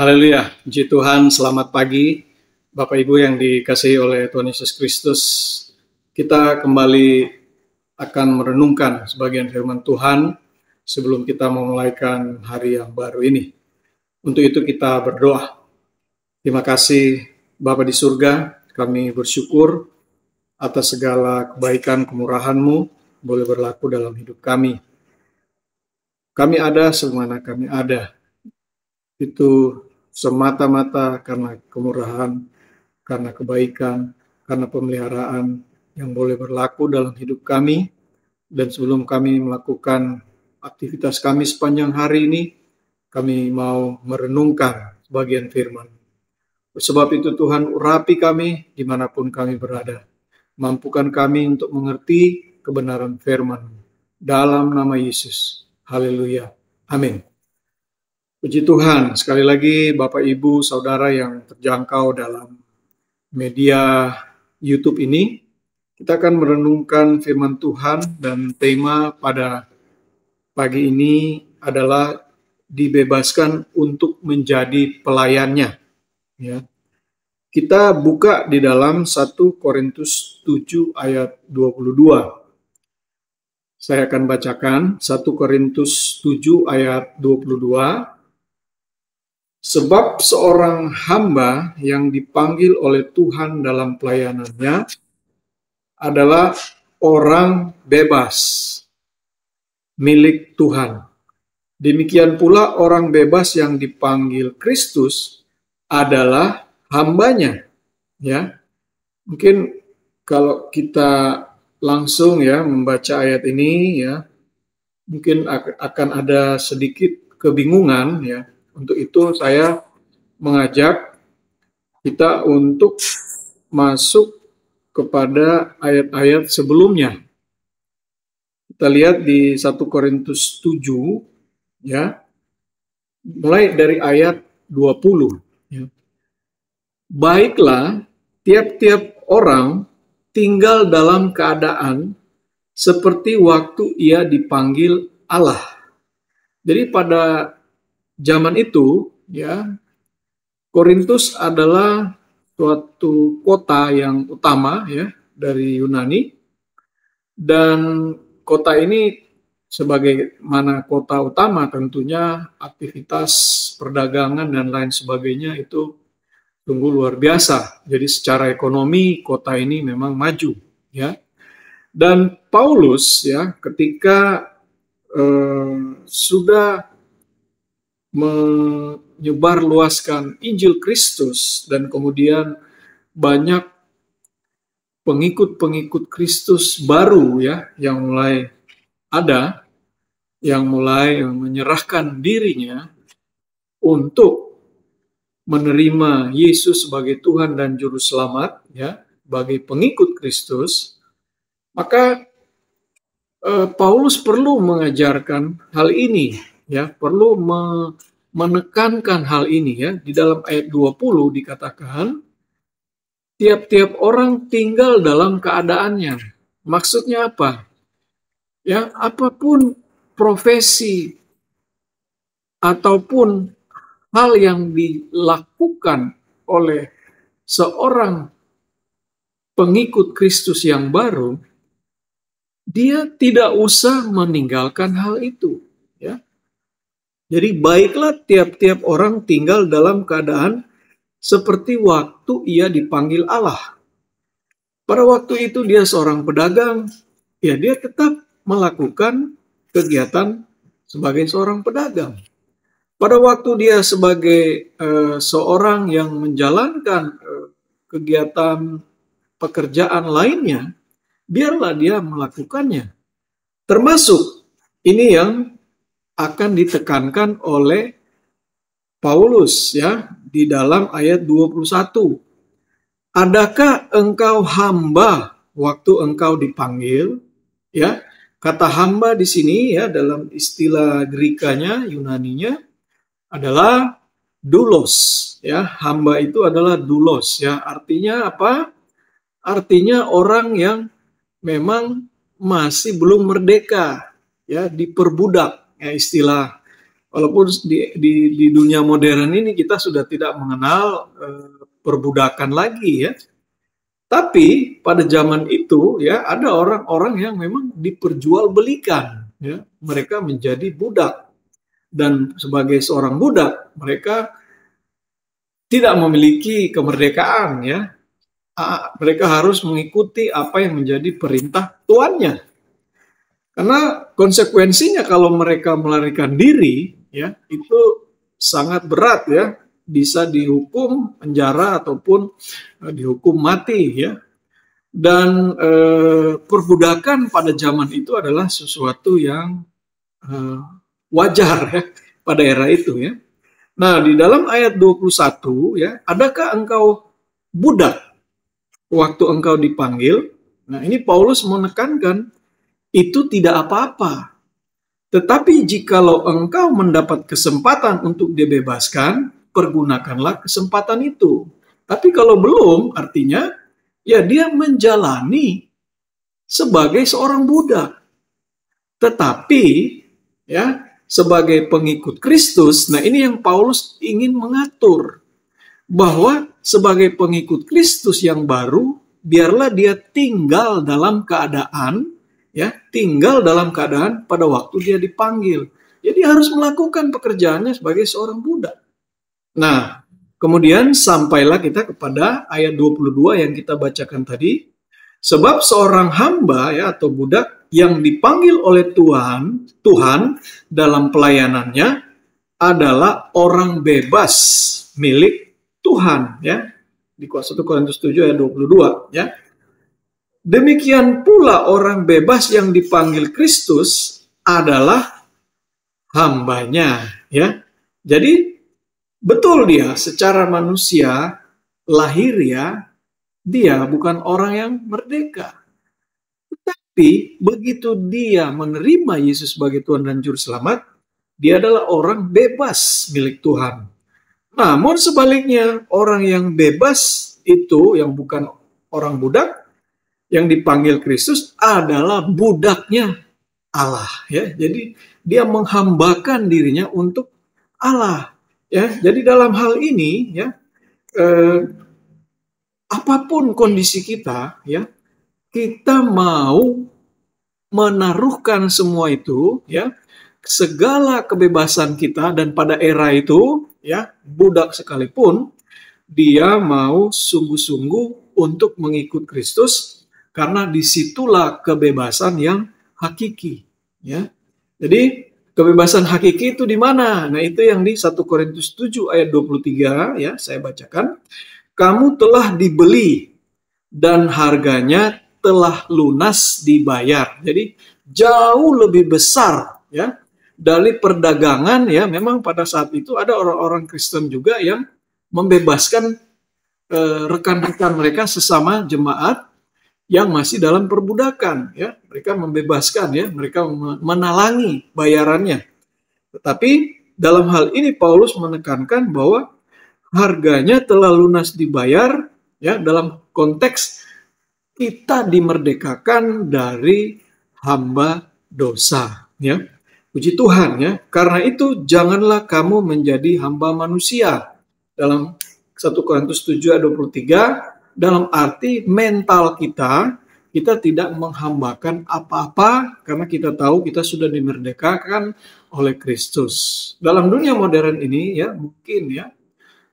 Haleluya, puji Tuhan, selamat pagi Bapak Ibu yang dikasihi oleh Tuhan Yesus Kristus. Kita kembali akan merenungkan sebagian firman Tuhan sebelum kita memulaikan hari yang baru ini. Untuk itu kita berdoa. Terima kasih Bapa di surga, kami bersyukur atas segala kebaikan kemurahan-Mu boleh berlaku dalam hidup kami. Kami ada semana kami ada. Itu semata-mata karena kemurahan, karena kebaikan, karena pemeliharaan yang boleh berlaku dalam hidup kami. Dan sebelum kami melakukan aktivitas kami sepanjang hari ini, kami mau merenungkan bagian firman. Sebab itu Tuhan, urapi kami dimanapun kami berada. Mampukan kami untuk mengerti kebenaran firman. Dalam nama Yesus. Haleluya. Amin. Puji Tuhan, sekali lagi Bapak Ibu Saudara yang terjangkau dalam media YouTube ini, kita akan merenungkan firman Tuhan dan tema pada pagi ini adalah dibebaskan untuk menjadi pelayannya. Ya. Kita buka di dalam 1 Korintus 7 ayat 22. Saya akan bacakan 1 Korintus 7 ayat 22. Sebab seorang hamba yang dipanggil oleh Tuhan dalam pelayanannya adalah orang bebas milik Tuhan. Demikian pula orang bebas yang dipanggil Kristus adalah hambanya. Ya, mungkin kalau kita langsung ya membaca ayat ini ya, mungkin akan ada sedikit kebingungan ya. Untuk itu saya mengajak kita untuk masuk kepada ayat-ayat sebelumnya. Kita lihat di 1 Korintus 7 ya. Mulai dari ayat 20 ya. Baiklah, tiap-tiap orang tinggal dalam keadaan seperti waktu ia dipanggil Allah. Jadi pada zaman itu, ya, Korintus adalah suatu kota yang utama ya dari Yunani, dan kota ini sebagaimana kota utama tentunya aktivitas perdagangan dan lain sebagainya itu sungguh luar biasa. Jadi secara ekonomi kota ini memang maju ya. Dan Paulus ya ketika sudah menyebarluaskan Injil Kristus dan kemudian banyak pengikut-pengikut Kristus baru ya yang mulai ada, yang mulai menyerahkan dirinya untuk menerima Yesus sebagai Tuhan dan Juru Selamat ya, sebagai pengikut Kristus, maka Paulus perlu mengajarkan hal ini ya, perlu menekankan hal ini ya. Di dalam ayat 20 dikatakan tiap-tiap orang tinggal dalam keadaannya. Maksudnya apa? Ya, apapun profesi ataupun hal yang dilakukan oleh seorang pengikut Kristus yang baru, dia tidak usah meninggalkan hal itu ya. Jadi baiklah tiap-tiap orang tinggal dalam keadaan seperti waktu ia dipanggil Allah. Pada waktu itu dia seorang pedagang, ya dia tetap melakukan kegiatan sebagai seorang pedagang. Pada waktu dia sebagai seorang yang menjalankan kegiatan pekerjaan lainnya, biarlah dia melakukannya. Termasuk ini yang akan ditekankan oleh Paulus ya di dalam ayat 21. Adakah engkau hamba waktu engkau dipanggil? Ya, kata hamba di sini ya dalam istilah Grekanya, Yunaninya adalah doulos ya. Hamba itu adalah doulos ya. Artinya apa? Artinya orang yang memang masih belum merdeka ya, diperbudak ya, istilah Walaupun di dunia modern ini kita sudah tidak mengenal perbudakan lagi ya. Tapi pada zaman itu ya ada orang-orang yang memang diperjualbelikan ya. Mereka menjadi budak, dan sebagai seorang budak mereka tidak memiliki kemerdekaan ya. Mereka harus mengikuti apa yang menjadi perintah tuannya. Karena konsekuensinya kalau mereka melarikan diri, ya itu sangat berat ya, bisa dihukum penjara ataupun dihukum mati ya. Dan perbudakan pada zaman itu adalah sesuatu yang wajar ya pada era itu ya. Nah, di dalam ayat 21 ya, adakah engkau budak waktu engkau dipanggil? Nah, ini Paulus menekankan itu tidak apa-apa. Tetapi jikalau engkau mendapat kesempatan untuk dibebaskan, pergunakanlah kesempatan itu. Tapi kalau belum, artinya ya dia menjalani sebagai seorang budak. Tetapi ya sebagai pengikut Kristus, nah ini yang Paulus ingin mengatur. Bahwa sebagai pengikut Kristus yang baru, biarlah dia tinggal dalam keadaan pada waktu dia dipanggil. Jadi harus melakukan pekerjaannya sebagai seorang budak. Nah, kemudian sampailah kita kepada ayat 22 yang kita bacakan tadi. Sebab seorang hamba ya atau budak yang dipanggil oleh Tuhan dalam pelayanannya adalah orang bebas milik Tuhan ya. Di 1 Korintus 7 ayat 22 ya. Demikian pula orang bebas yang dipanggil Kristus adalah hambanya ya. Jadi betul dia secara manusia lahir ya, dia bukan orang yang merdeka. Tetapi begitu dia menerima Yesus sebagai Tuhan dan Juru Selamat, dia adalah orang bebas milik Tuhan. Namun sebaliknya orang yang bebas itu yang bukan orang budak, yang dipanggil Kristus adalah budaknya Allah ya. Jadi dia menghambakan dirinya untuk Allah ya. Jadi dalam hal ini ya apapun kondisi kita ya, kita mau menaruhkan semua itu ya, segala kebebasan kita, dan pada era itu ya budak sekalipun dia mau sungguh-sungguh untuk mengikut Kristus. Karena disitulah kebebasan yang hakiki. Ya. Jadi kebebasan hakiki itu di mana? Nah itu yang di 1 Korintus 7 ayat 23 ya, saya bacakan. Kamu telah dibeli dan harganya telah lunas dibayar. Jadi jauh lebih besar ya dari perdagangan ya. Memang pada saat itu ada orang-orang Kristen juga yang membebaskan rekan-rekan mereka sesama jemaat yang masih dalam perbudakan ya, mereka membebaskan ya, mereka menalangi bayarannya. Tetapi dalam hal ini Paulus menekankan bahwa harganya telah lunas dibayar ya, dalam konteks kita dimerdekakan dari hamba dosa ya. Puji Tuhan ya. Karena itu janganlah kamu menjadi hamba manusia. Dalam 1 Korintus 7 ayat 23, dalam arti mental kita tidak menghambakan apa-apa karena kita tahu kita sudah dimerdekakan oleh Kristus. Dalam dunia modern ini ya mungkin ya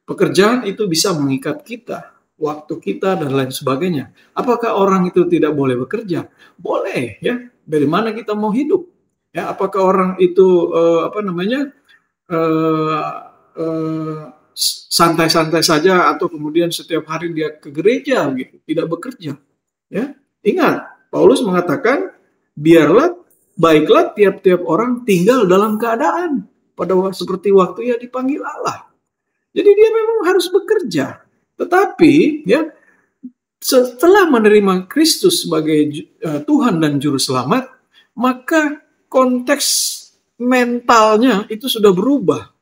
pekerjaan itu bisa mengikat kita, waktu kita dan lain sebagainya. Apakah orang itu tidak boleh bekerja? Boleh ya. Dari mana kita mau hidup? Ya, apakah orang itu santai-santai saja atau kemudian setiap hari dia ke gereja gitu, tidak bekerja ya. Ingat, Paulus mengatakan baiklah tiap-tiap orang tinggal dalam keadaan pada seperti waktu ia dipanggil Allah. Jadi dia memang harus bekerja. Tetapi ya setelah menerima Kristus sebagai Tuhan dan Juru Selamat, maka konteks mentalnya itu sudah berubah.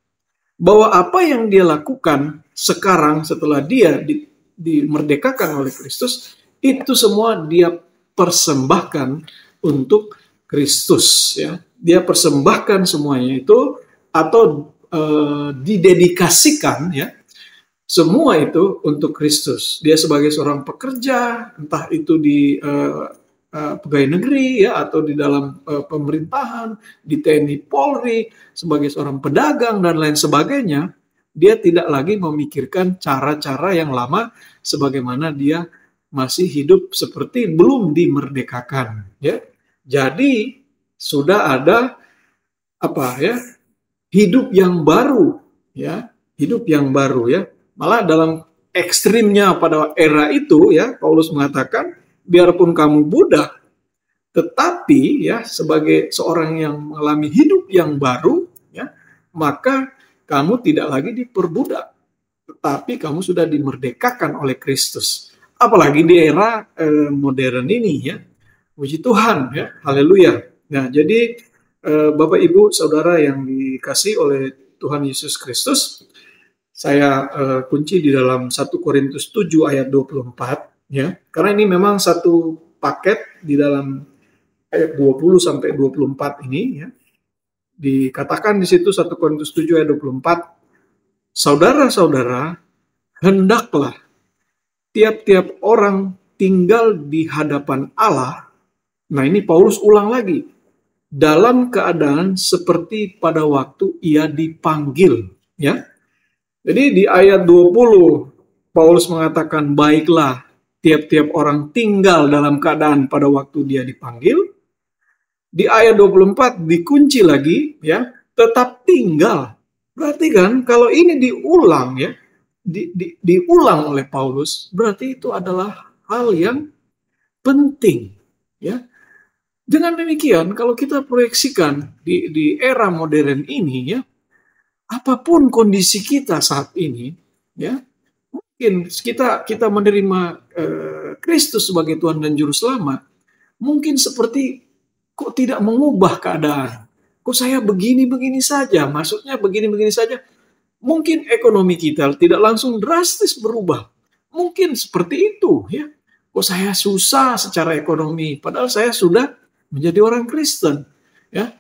Bahwa apa yang dia lakukan sekarang setelah dia dimerdekakan oleh Kristus, itu semua dia persembahkan untuk Kristus ya. Dia persembahkan semuanya itu atau didedikasikan, ya, semua itu untuk Kristus. Dia sebagai seorang pekerja, entah itu di pegawai negeri, ya, atau di dalam pemerintahan, di TNI Polri, sebagai seorang pedagang dan lain sebagainya, dia tidak lagi memikirkan cara-cara yang lama sebagaimana dia masih hidup seperti belum dimerdekakan, ya. Jadi sudah ada apa, ya, hidup yang baru, ya, hidup yang baru, ya. Malah dalam ekstrimnya pada era itu, ya, Paulus mengatakan, biarpun kamu budak, tetapi, ya, sebagai seorang yang mengalami hidup yang baru, ya, maka kamu tidak lagi diperbudak, tetapi kamu sudah dimerdekakan oleh Kristus. Apalagi di era modern ini, ya. Puji Tuhan, ya, haleluya. Nah, jadi Bapak Ibu Saudara yang dikasih oleh Tuhan Yesus Kristus, saya kunci di dalam 1 Korintus 7 ayat 24, ya. Karena ini memang satu paket di dalam ayat 20 sampai 24 ini, ya. Dikatakan di situ 1 Korintus 7 ayat 24, saudara-saudara, hendaklah tiap-tiap orang tinggal di hadapan Allah. Nah, ini Paulus ulang lagi, dalam keadaan seperti pada waktu ia dipanggil, ya. Jadi di ayat 20 Paulus mengatakan baiklah tiap-tiap orang tinggal dalam keadaan pada waktu dia dipanggil. Di ayat 24 dikunci lagi, ya, tetap tinggal. Berarti kan kalau ini diulang, ya, diulang oleh Paulus, berarti itu adalah hal yang penting, ya. Dengan demikian, kalau kita proyeksikan di era modern ini, ya, apapun kondisi kita saat ini, ya, mungkin kita menerima Kristus sebagai Tuhan dan Juru Selamat, mungkin seperti kok tidak mengubah keadaan, kok saya begini-begini saja, maksudnya begini-begini saja. Mungkin ekonomi kita tidak langsung drastis berubah, mungkin seperti itu, ya. Kok saya susah secara ekonomi, padahal saya sudah menjadi orang Kristen, ya.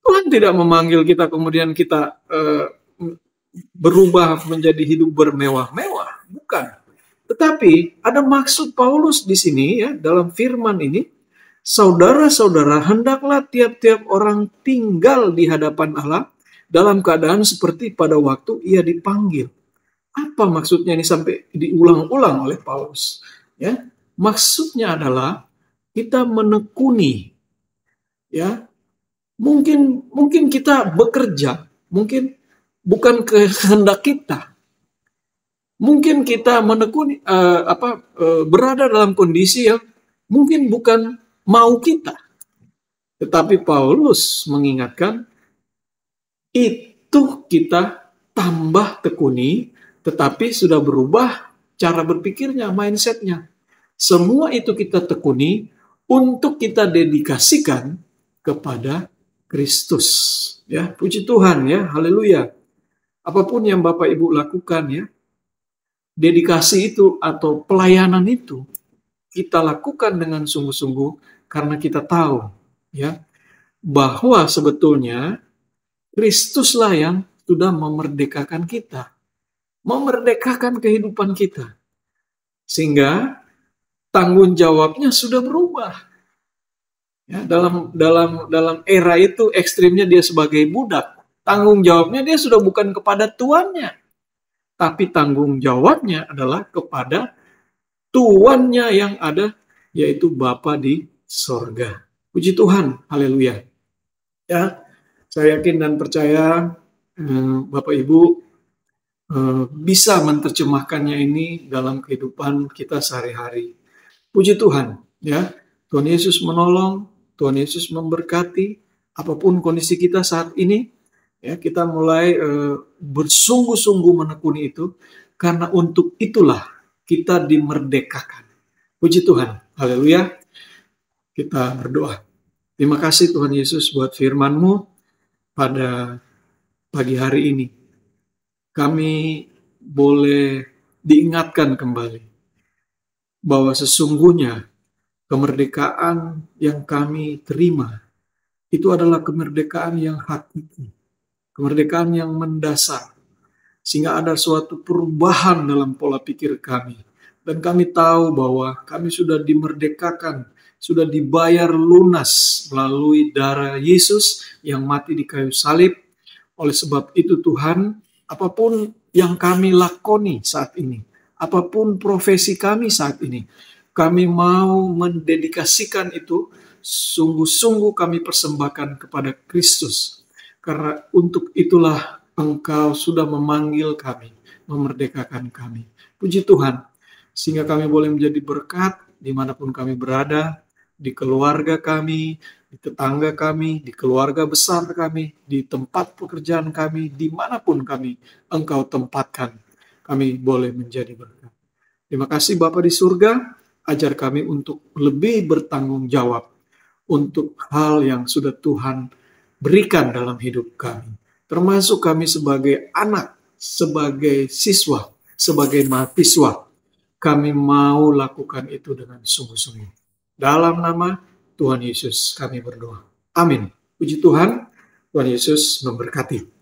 Tuhan tidak memanggil kita kemudian kita berubah menjadi hidup bermewah-mewah, bukan. Tetapi ada maksud Paulus di sini, ya, dalam firman ini, saudara-saudara, hendaklah tiap-tiap orang tinggal di hadapan Allah dalam keadaan seperti pada waktu ia dipanggil. Apa maksudnya ini sampai diulang-ulang oleh Paulus? Ya, maksudnya adalah kita menekuni, ya. Mungkin kita bekerja, mungkin bukan kehendak kita. Mungkin kita menekuni berada dalam kondisi yang mungkin bukan mau kita. Tetapi Paulus mengingatkan itu kita tambah tekuni, tetapi sudah berubah cara berpikirnya, mindsetnya. Semua itu kita tekuni untuk kita dedikasikan kepada Kristus. Ya, puji Tuhan, ya, haleluya. Apapun yang Bapak Ibu lakukan, ya, dedikasi itu atau pelayanan itu kita lakukan dengan sungguh-sungguh karena kita tahu, ya, bahwa sebetulnya Kristuslah yang sudah memerdekakan kita, memerdekakan kehidupan kita, sehingga tanggung jawabnya sudah berubah. Ya, dalam era itu ekstrimnya dia sebagai budak, tanggung jawabnya dia sudah bukan kepada tuannya, tapi tanggung jawabnya adalah kepada tuannya yang ada, yaitu Bapa di sorga. Puji Tuhan, haleluya. Ya, saya yakin dan percaya Bapak Ibu bisa menerjemahkannya ini dalam kehidupan kita sehari-hari. Puji Tuhan, ya. Tuhan Yesus menolong, Tuhan Yesus memberkati apapun kondisi kita saat ini, ya, kita mulai bersungguh-sungguh menekuni itu karena untuk itulah kita dimerdekakan. Puji Tuhan, haleluya. Kita berdoa. Terima kasih Tuhan Yesus buat firman-Mu pada pagi hari ini. Kami boleh diingatkan kembali bahwa sesungguhnya kemerdekaan yang kami terima itu adalah kemerdekaan yang hakiki. kemerdekaan yang mendasar, sehingga ada suatu perubahan dalam pola pikir kami. Dan kami tahu bahwa kami sudah dimerdekakan, sudah dibayar lunas melalui darah Yesus yang mati di kayu salib. Oleh sebab itu Tuhan, apapun yang kami lakoni saat ini, apapun profesi kami saat ini, kami mau mendedikasikan itu, sungguh-sungguh kami persembahkan kepada Kristus. Karena untuk itulah Engkau sudah memanggil kami, memerdekakan kami. Puji Tuhan, sehingga kami boleh menjadi berkat dimanapun kami berada, di keluarga kami, di tetangga kami, di keluarga besar kami, di tempat pekerjaan kami, dimanapun kami Engkau tempatkan, kami boleh menjadi berkat. Terima kasih Bapa di surga, ajar kami untuk lebih bertanggung jawab untuk hal yang sudah Tuhan berikan dalam hidup kami. Termasuk kami sebagai anak, sebagai siswa, sebagai mahasiswa. Kami mau lakukan itu dengan sungguh-sungguh. Dalam nama Tuhan Yesus kami berdoa. Amin. Puji Tuhan, Tuhan Yesus memberkati.